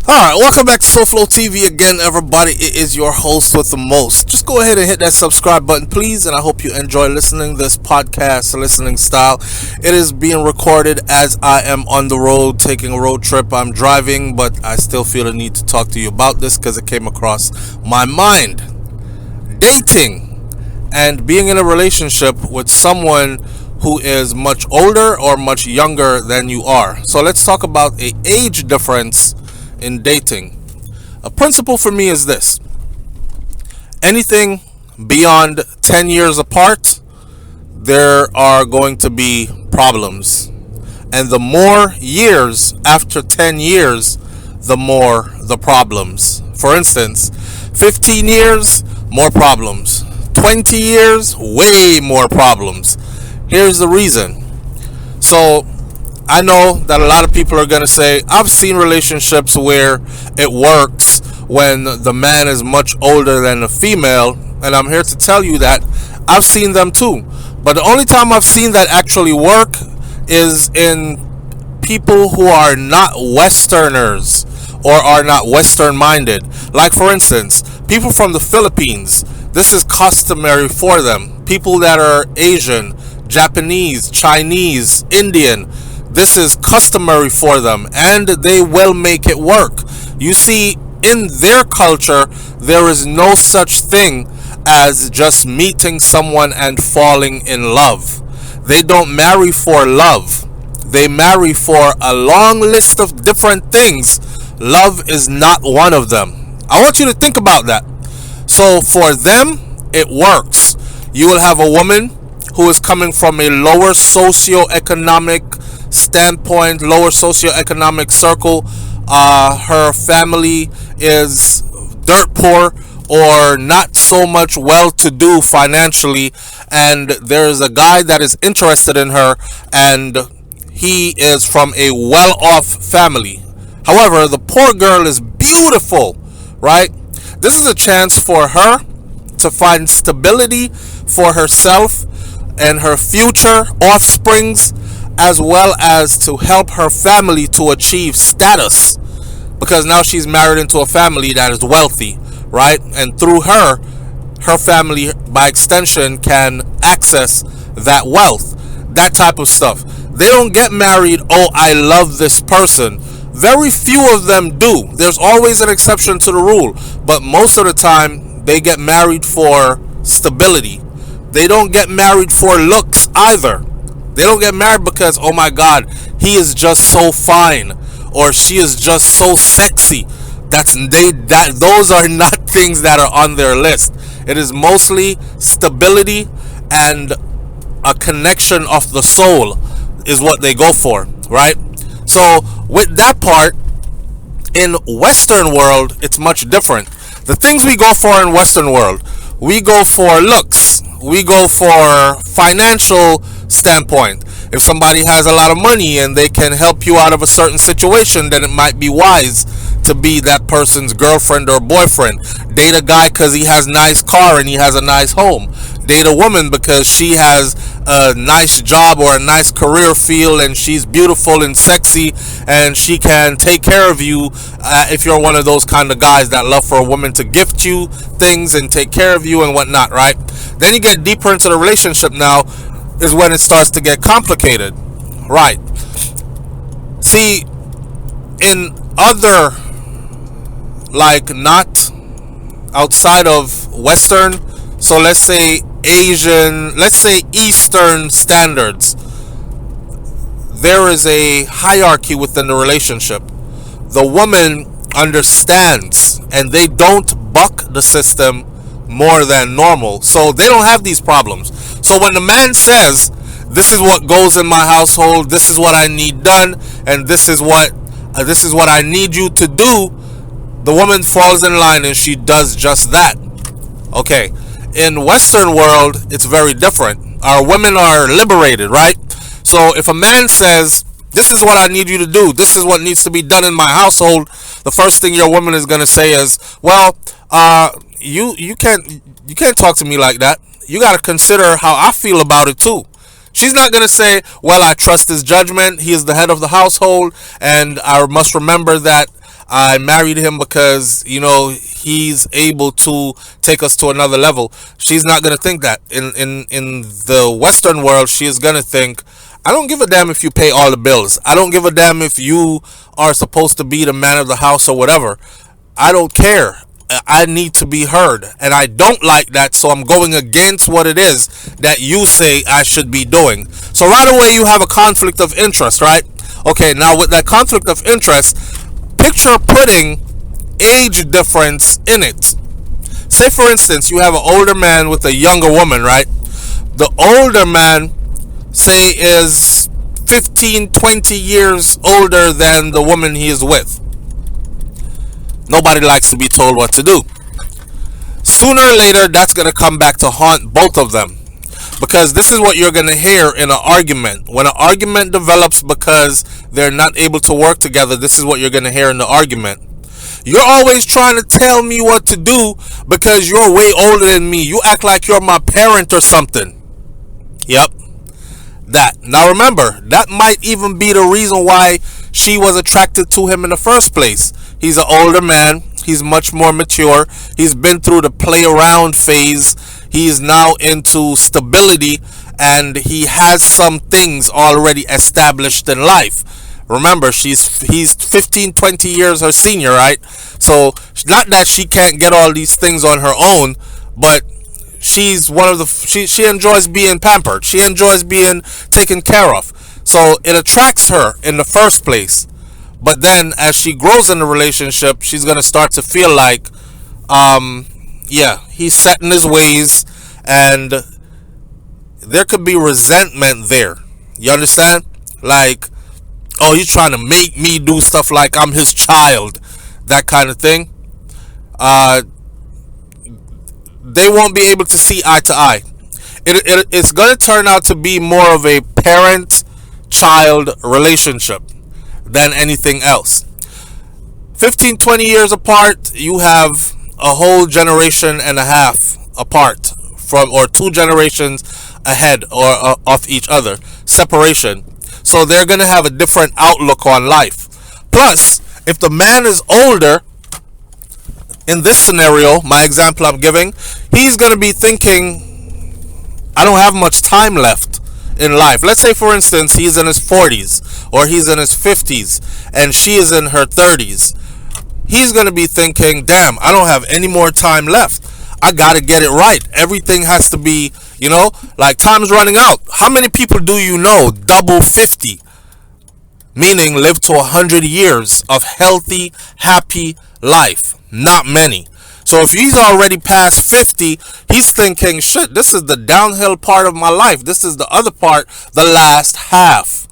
Alright, welcome back to SouFLoTV again, everybody. It is your host with the most. Just go ahead and hit that subscribe button, please, and I hope you enjoy listening this podcast, listening style. It is being recorded as I am on the road, taking a road trip. I'm driving, but I still feel the need to talk to you about this because it came across my mind. Dating and being in a relationship with someone who is much older or much younger than you are. So let's talk about an age difference in dating. A principle for me is this: anything beyond 10 years apart, there are going to be problems. And the more years after 10 years, the more the problems. For instance, 15 years, more problems. 20 years, way more problems. Here's the reason. So I know that a lot of people are going to say, I've seen relationships where it works when the man is much older than the female, and I'm here to tell you that I've seen them too. But the only time I've seen that actually work is in people who are not Westerners or are not Western minded. Like, for instance, people from the Philippines. This is customary for them. People that are Asian, Japanese, Chinese, Indian. This is customary for them, and they will make it work. You see, in their culture, there is no such thing as just meeting someone and falling in love. They don't marry for love. They marry for a long list of different things. Love is not one of them. I want you to think about that. So for them, it works. You will have a woman who is coming from a lower socioeconomic standpoint, lower socioeconomic circle. Her family is dirt poor or not so much well-to-do financially, and there's a guy that is interested in her, and he is from a well-off family. However, the poor girl is beautiful, right? This is a chance for her to find stability for herself and her future offsprings, as well as to help her family to achieve status, because now she's married into a family that is wealthy, right? And through her family, by extension, can access that wealth, that type of stuff. They don't get married, oh, I love this person. Very few of them do. There's always an exception to the rule, but most of the time they get married for stability. They don't get married for looks either. They don't get married because, oh my God, he is just so fine, or she is just so sexy. Those are not things that are on their list. It is mostly stability and a connection of the soul is what they go for, right? So with that part, in Western world, it's much different. The things we go for in Western world, we go for looks. We go for financial standpoint. If somebody has a lot of money and they can help you out of a certain situation, then it might be wise to be that person's girlfriend or boyfriend. Date a guy because he has a nice car and he has a nice home. Date a woman because she has a nice job or a nice career field and she's beautiful and sexy and she can take care of you, if you're one of those kind of guys that love for a woman to gift you things and take care of you and whatnot, right? Then you get deeper into the relationship. Now is when it starts to get complicated, right? See, in other, like, not outside of Western, so let's say Asian, let's say Eastern standards, there is a hierarchy within the relationship. The woman understands and they don't buck the system more than normal, so they don't have these problems. So when the man says, this is what goes in my household, this is what I need done, and this is what I need you to do, the woman falls in line and she does just that. Okay, in Western world, it's very different. Our women are liberated, right? So if a man says, this is what I need you to do, this is what needs to be done in my household, the first thing your woman is going to say is, well, you can't talk to me like that. You got to consider how I feel about it too. She's not going to say, well, I trust his judgment. He is the head of the household, and I must remember that I married him because, he's able to take us to another level. She's not going to think that. In the Western world, she is going to think, I don't give a damn if you pay all the bills. I don't give a damn if you are supposed to be the man of the house or whatever. I don't care. I need to be heard. And I don't like that, so I'm going against what it is that you say I should be doing. So right away you have a conflict of interest, right? Okay, now with that conflict of interest, picture putting age difference in it. Say for instance, you have an older man with a younger woman, right? The older man, say, is 15, 20 years older than the woman he is with. Nobody likes to be told what to do. Sooner or later, that's going to come back to haunt both of them. Because this is what you're going to hear in an argument. When an argument develops because they're not able to work together, this is what you're going to hear in the argument. You're always trying to tell me what to do because you're way older than me. You act like you're my parent or something. Yep. That. Now remember, that might even be the reason why she was attracted to him in the first place. He's an older man. He's much more mature. He's been through the play around phase. He's now into stability, and he has some things already established in life. Remember, he's 15, 20 years her senior, right? So not that she can't get all these things on her own, but she's one of the she enjoys being pampered. She enjoys being taken care of. So it attracts her in the first place. But then as she grows in the relationship, she's going to start to feel like he's set in his ways, and there could be resentment there. You understand? Like, oh, he's trying to make me do stuff like I'm his child. That kind of thing. They won't be able to see eye to eye. It's going to turn out to be more of a parent-child relationship than anything else. 15, 20 years apart, you have a whole generation and a half apart from, or 2 generations ahead or of each other. Separation. So they're going to have a different outlook on life. Plus, if the man is older, in this scenario, my example I'm giving, he's going to be thinking, I don't have much time left in life. Let's say, for instance, he's in his 40s or he's in his 50s and she is in her 30s. He's going to be thinking, damn, I don't have any more time left. I got to get it right. Everything has to be, like time's running out. How many people do you know double 50? Meaning live to 100 years of healthy, happy life. Not many. So if he's already past 50, he's thinking, shit, this is the downhill part of my life. This is the other part, the last half.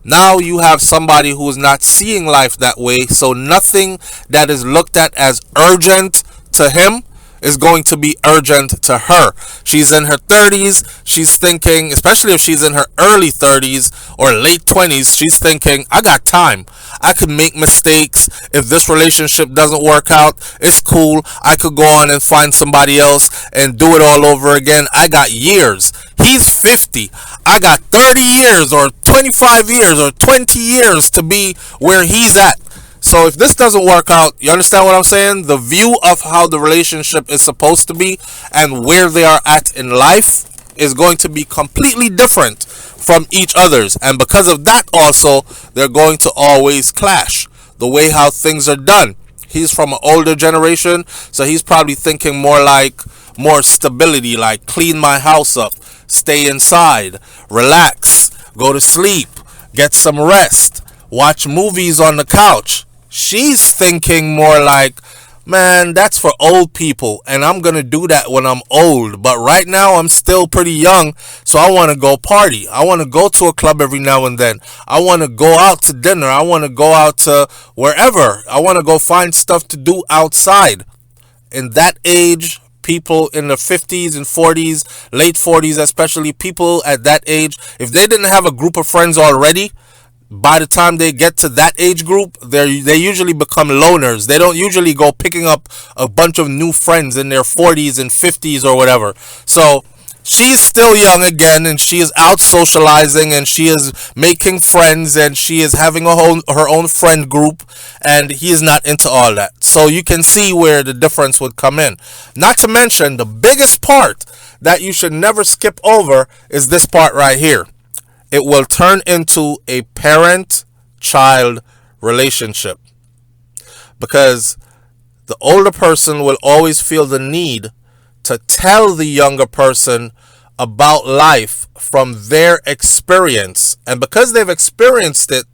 Now you have somebody who is not seeing life that way. So nothing that is looked at as urgent to him is going to be urgent to her. She's in her 30s. She's thinking, especially if she's in her early 30s or late 20s, she's thinking, I got time. I could make mistakes. If this relationship doesn't work out, it's cool. I could go on and find somebody else and do it all over again. I got years. He's 50. I got 30 years or 25 years or 20 years to be where he's at. So if this doesn't work out, you understand what I'm saying? The view of how the relationship is supposed to be and where they are at in life is going to be completely different from each other's. And because of that also, they're going to always clash. The way how things are done. He's from an older generation, so he's probably thinking more stability, like clean my house up, stay inside, relax, go to sleep, get some rest, watch movies on the couch. She's thinking more like, man, that's for old people, and I'm going to do that when I'm old. But right now, I'm still pretty young, so I want to go party. I want to go to a club every now and then. I want to go out to dinner. I want to go out to wherever. I want to go find stuff to do outside. In that age, people in the 50s and 40s, late 40s especially, people at that age, if they didn't have a group of friends already, by the time they get to that age group, they usually become loners. They don't usually go picking up a bunch of new friends in their 40s and 50s or whatever. So she's still young again, and she is out socializing, and she is making friends, and she is having her own friend group, and he is not into all that. So you can see where the difference would come in. Not to mention, the biggest part that you should never skip over is this part right here. It will turn into a parent-child relationship, because the older person will always feel the need to tell the younger person about life from their experience. And because they've experienced it,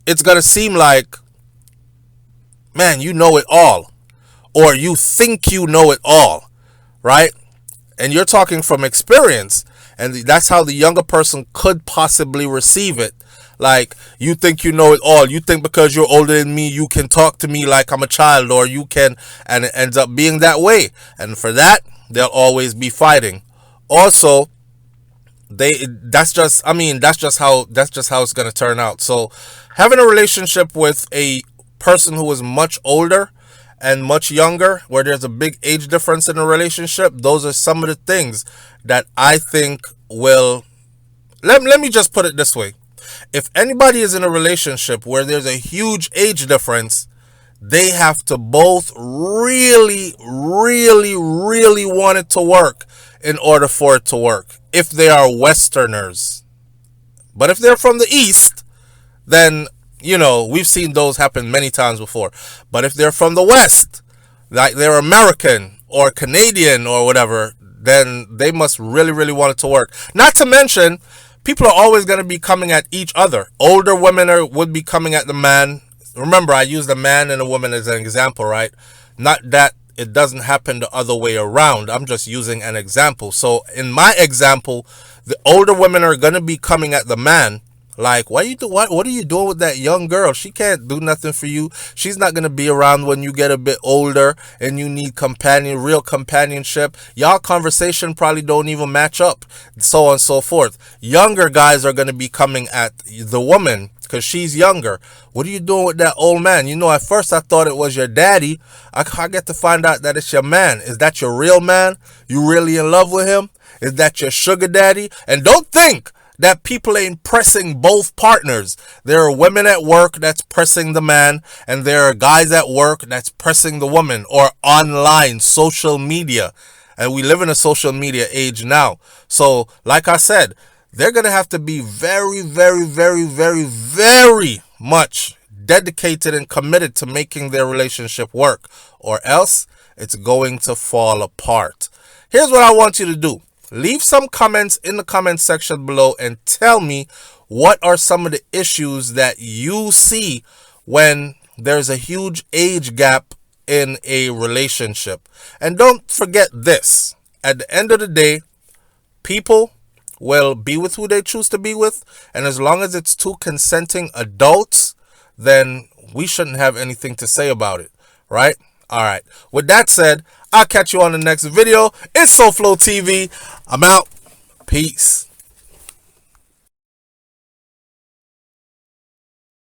it's going to seem like, man, you know it all. Or you think you know it all, right? And you're talking from experience. And that's how the younger person could possibly receive it. Like, you think you know it all. You think because you're older than me, you can talk to me like I'm a child, or you can, and it ends up being that way. And for that, they'll always be fighting. Also, that's just how it's going to turn out. So having a relationship with a person who is much older and much younger, where there's a big age difference in a relationship, those are some of the things that I think will, let me just put it this way. If anybody is in a relationship where there's a huge age difference, they have to both really, really, really want it to work in order for it to work, if they are Westerners. But if they're from the East, then, you know, we've seen those happen many times before. But if they're from the West, like they're American or Canadian or whatever, then they must really, really want it to work. Not to mention, people are always going to be coming at each other. Older women would be coming at the man. Remember, I used a man and a woman as an example, right? Not that it doesn't happen the other way around. I'm just using an example. So in my example, the older women are going to be coming at the man. Like, what are you doing with that young girl? She can't do nothing for you. She's not going to be around when you get a bit older and you need real companionship. Y'all conversation probably don't even match up, so on and so forth. Younger guys are going to be coming at the woman because she's younger. What are you doing with that old man? You know, at first I thought it was your daddy. I get to find out that it's your man. Is that your real man? You really in love with him? Is that your sugar daddy? And don't think that people ain't pressing both partners. There are women at work that's pressing the man, and there are guys at work that's pressing the woman, or online, social media. And we live in a social media age now. So, like I said, they're going to have to be very, very, very, very, very much dedicated and committed to making their relationship work, or else it's going to fall apart. Here's what I want you to do. Leave some comments in the comment section below and tell me what are some of the issues that you see when there's a huge age gap in a relationship. And don't forget this. At the end of the day, people will be with who they choose to be with. And as long as it's two consenting adults, then we shouldn't have anything to say about it, right? All right. With that said, I'll catch you on the next video. It's SouFLoTV. I'm out. Peace.